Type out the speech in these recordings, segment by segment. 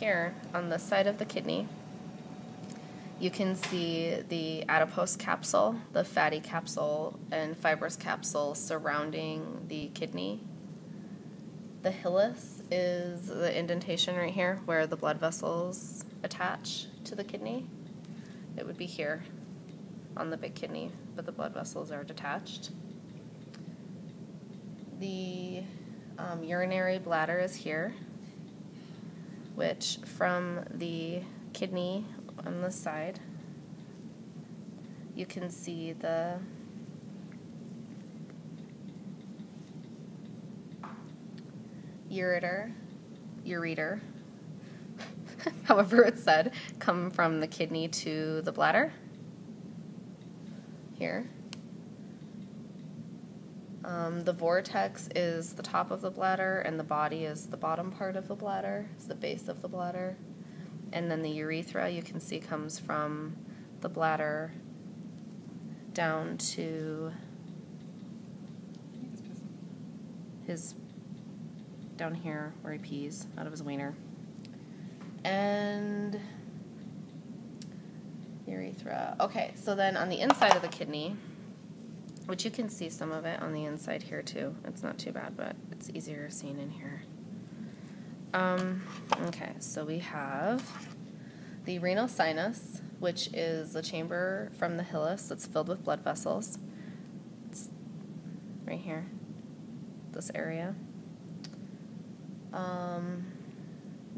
here on the side of the kidney, you can see the adipose capsule, the fatty capsule, and fibrous capsule surrounding the kidney. The hilus is the indentation right here where the blood vessels attach to the kidney. It would be here on the big kidney, but the blood vessels are detached. The urinary bladder is here, which from the kidney on this side, you can see the ureter, however it's said, come from the kidney to the bladder, here. The vortex is the top of the bladder, and the body is the bottom part of the bladder, it's the base of the bladder. And then the urethra, you can see, comes from the bladder down to down here where he pees out of his wiener. And urethra. Okay, so then on the inside of the kidney, which you can see some of it on the inside here too. It's not too bad, but it's easier seen in here. Okay, so we have the renal sinus, which is the chamber from the hilus that's filled with blood vessels. It's right here, this area.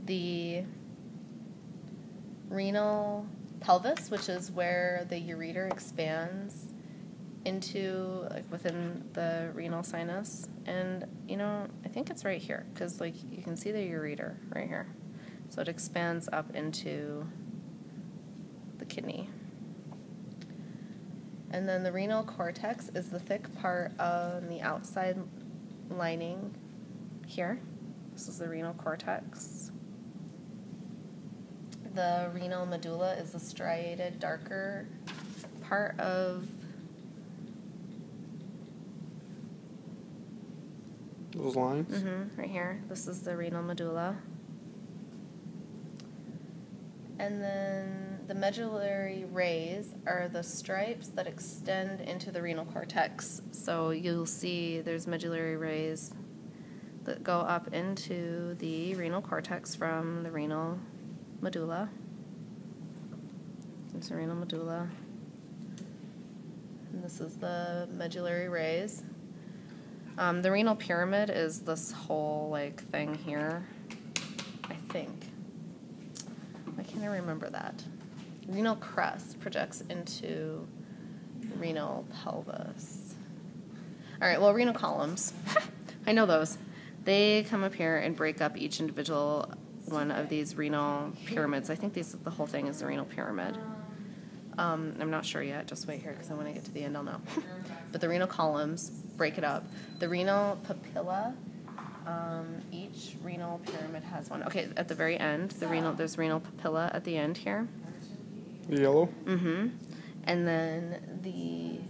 The renal pelvis, which is where the ureter expands into, like, within the renal sinus, and I think it's right here because, like, you can see the ureter right here, so it expands up into the kidney. And then the renal cortex is the thick part on the outside lining here. This is the renal cortex. The renal medulla is the striated, darker part of those lines? Right here. This is the renal medulla. And then the medullary rays are the stripes that extend into the renal cortex. So you'll see there's medullary rays that go up into the renal cortex from the renal medulla. There's the renal medulla. And this is the medullary rays. The renal pyramid is this whole, like, thing here, I think. Why can't I remember that? Renal crest projects into renal pelvis. All right, well, renal columns. I know those. They come up here and break up each individual one of these renal pyramids. I think the whole thing is the renal pyramid. I'm not sure yet. Just wait here because when I get to the end, I'll know. But the renal columns break it up. The renal papilla, each renal pyramid has one. Okay, at the very end, there's renal papilla at the end here. The yellow? And then the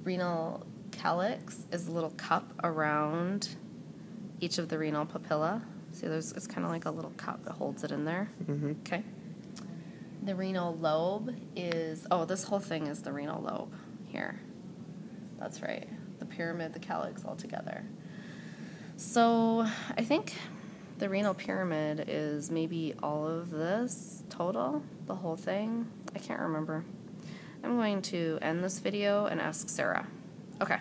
renal calyx is a little cup around each of the renal papilla. See, it's kind of like a little cup. It holds it in there. Okay. The renal lobe is, this whole thing is the renal lobe here. That's right. The pyramid, the calyx all together. So I think the renal pyramid is maybe all of this total, the whole thing. I can't remember. I'm going to end this video and ask Sarah. Okay.